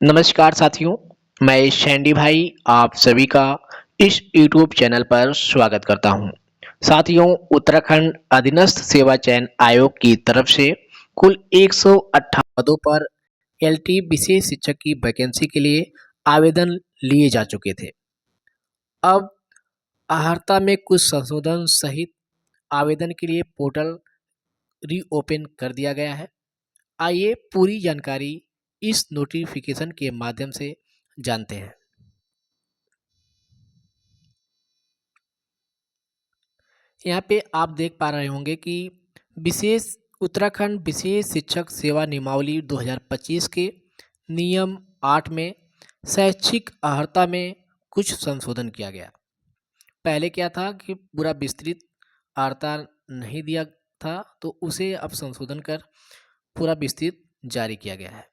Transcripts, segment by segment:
नमस्कार साथियों, मैं शैंडी भाई आप सभी का इस यूट्यूब चैनल पर स्वागत करता हूं। साथियों, उत्तराखंड अधीनस्थ सेवा चयन आयोग की तरफ से कुल 118 पदों पर एलटी विशेष शिक्षक की वैकेंसी के लिए आवेदन लिए जा चुके थे। अब अहर्ता में कुछ संशोधन सहित आवेदन के लिए पोर्टल रीओपन कर दिया गया है। आइए पूरी जानकारी इस नोटिफिकेशन के माध्यम से जानते हैं। यहाँ पे आप देख पा रहे होंगे कि विशेष उत्तराखंड विशेष शिक्षक सेवा नियमावली 2025 के नियम 8 में शैक्षिक अर्हता में कुछ संशोधन किया गया। पहले क्या था कि पूरा विस्तृत अर्हता नहीं दिया था, तो उसे अब संशोधन कर पूरा विस्तृत जारी किया गया है।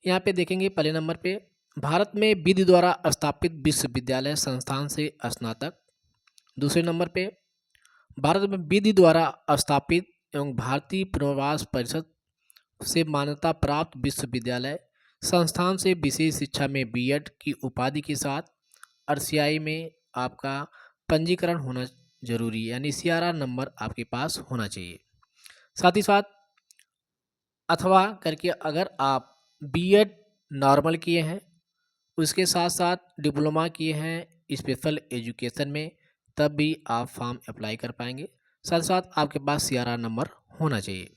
यहाँ पे देखेंगे पहले नंबर पे भारत में विधि द्वारा स्थापित विश्वविद्यालय संस्थान से स्नातक। दूसरे नंबर पे भारत में विधि द्वारा स्थापित एवं भारतीय पुनर्वास परिषद से मान्यता प्राप्त विश्वविद्यालय संस्थान से विशेष शिक्षा में बीएड की उपाधि के साथ आरसीआई में आपका पंजीकरण होना जरूरी है, यानी सीआरआर नंबर आपके पास होना चाहिए। साथ ही साथ अथवा करके अगर आप बीएड नॉर्मल किए हैं, उसके साथ साथ डिप्लोमा किए हैं स्पेशल एजुकेशन में, तब भी आप फॉर्म अप्लाई कर पाएंगे। साथ साथ आपके पास सीआरआर नंबर होना चाहिए।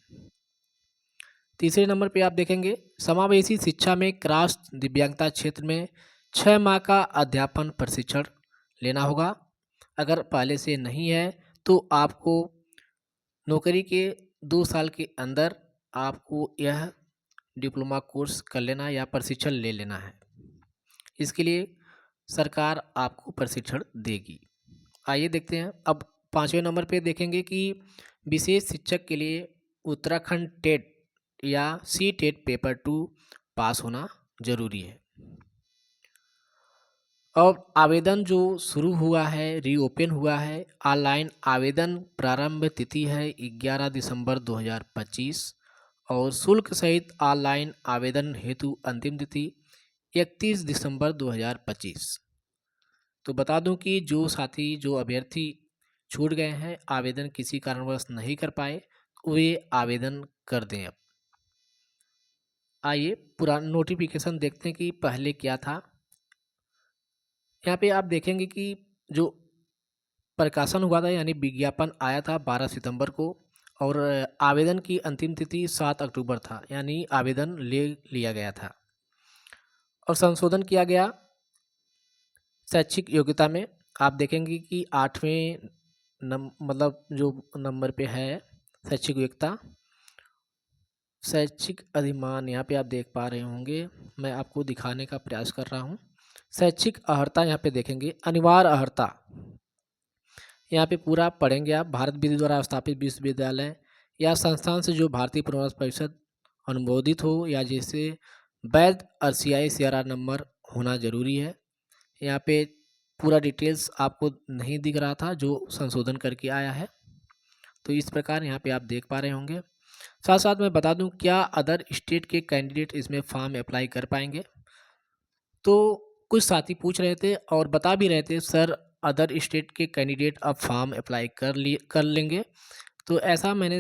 तीसरे नंबर पे आप देखेंगे समावेशी शिक्षा में क्रॉस दिव्यांगता क्षेत्र में 6 माह का अध्यापन प्रशिक्षण लेना होगा। अगर पहले से नहीं है तो आपको नौकरी के 2 साल के अंदर आपको यह डिप्लोमा कोर्स कर लेना या प्रशिक्षण ले लेना है। इसके लिए सरकार आपको प्रशिक्षण देगी। आइए देखते हैं। अब 5वें नंबर पे देखेंगे कि विशेष शिक्षक के लिए उत्तराखंड टेट या सी टेट पेपर 2 पास होना जरूरी है। अब आवेदन जो शुरू हुआ है, रीओपन हुआ है, ऑनलाइन आवेदन प्रारंभ तिथि है 11 दिसंबर 2025 और शुल्क सहित ऑनलाइन आवेदन हेतु अंतिम तिथि 31 दिसंबर 2025। तो बता दूं कि जो साथी जो अभ्यर्थी छूट गए हैं, आवेदन किसी कारणवश नहीं कर पाए, वे आवेदन कर दें। अब आइए पुराना नोटिफिकेशन देखते हैं कि पहले क्या था। यहाँ पे आप देखेंगे कि जो प्रकाशन हुआ था यानी विज्ञापन आया था 12 सितंबर को और आवेदन की अंतिम तिथि 7 अक्टूबर था, यानी आवेदन ले लिया गया था। और संशोधन किया गया शैक्षिक योग्यता में। आप देखेंगे कि 8वें मतलब जो नंबर पे है शैक्षिक योग्यता, शैक्षिक अधिमान, यहाँ पे आप देख पा रहे होंगे, मैं आपको दिखाने का प्रयास कर रहा हूँ। शैक्षिक अर्हता यहाँ पे देखेंगे अनिवार्य अर्हता, यहाँ पे पूरा पढ़ेंगे आप। भारत विधि द्वारा स्थापित विश्वविद्यालय या संस्थान से जो भारतीय पुनर्वास परिषद अनुमोदित हो या जैसे वैध आरसीआई सीआरआर नंबर होना जरूरी है। यहाँ पे पूरा डिटेल्स आपको नहीं दिख रहा था जो संशोधन करके आया है, तो इस प्रकार यहाँ पे आप देख पा रहे होंगे। साथ साथ मैं बता दूं क्या अदर स्टेट के कैंडिडेट इसमें फॉर्म अप्लाई कर पाएंगे। तो कुछ साथी पूछ रहे थे और बता भी रहे थे सर अदर स्टेट के कैंडिडेट अब फॉर्म अप्लाई कर लेंगे। तो ऐसा मैंने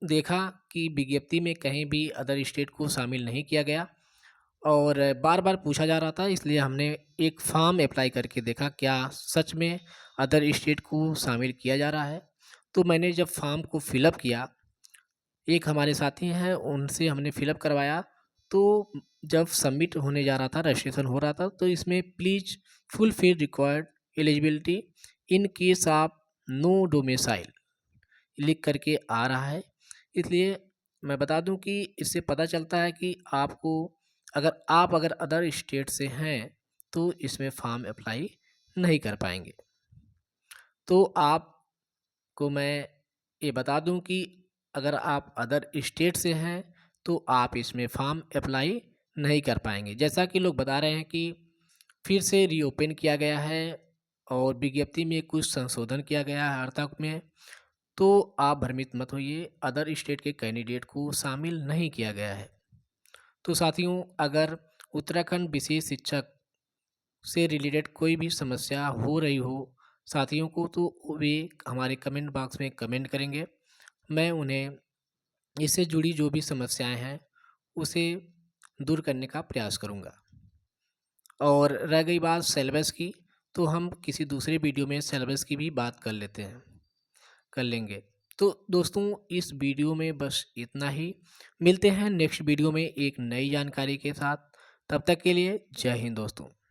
देखा कि विज्ञप्ति में कहीं भी अदर स्टेट को शामिल नहीं किया गया और बार बार पूछा जा रहा था, इसलिए हमने एक फॉर्म अप्लाई करके देखा क्या सच में अदर स्टेट को शामिल किया जा रहा है। तो मैंने जब फॉर्म को फिलअप किया, एक हमारे साथी हैं उनसे हमने फिलअप करवाया, तो जब सबमिट होने जा रहा था, रजिस्ट्रेशन हो रहा था, तो इसमें please fulfil required eligibility in case of no domicile लिख करके आ रहा है। इसलिए मैं बता दूं कि इससे पता चलता है कि आपको अगर अदर स्टेट से हैं तो इसमें फॉर्म अप्लाई नहीं कर पाएंगे। तो आपको मैं ये बता दूं कि अगर आप अदर स्टेट से हैं तो आप इसमें फॉर्म अप्लाई नहीं कर पाएंगे। जैसा कि लोग बता रहे हैं कि फिर से रीओपन किया गया है और विज्ञप्ति में कुछ संशोधन किया गया है अर्हता में, तो आप भ्रमित मत होइए, अदर स्टेट के कैंडिडेट को शामिल नहीं किया गया है। तो साथियों अगर उत्तराखंड विशेष शिक्षक से रिलेटेड कोई भी समस्या हो रही हो साथियों को, तो वे हमारे कमेंट बॉक्स में कमेंट करेंगे। मैं उन्हें इससे जुड़ी जो भी समस्याएं हैं उसे दूर करने का प्रयास करूंगा। और रह गई बात सिलेबस की, तो हम किसी दूसरे वीडियो में सिलेबस की भी बात कर लेंगे। तो दोस्तों, इस वीडियो में बस इतना ही। मिलते हैं नेक्स्ट वीडियो में एक नई जानकारी के साथ। तब तक के लिए जय हिंद दोस्तों।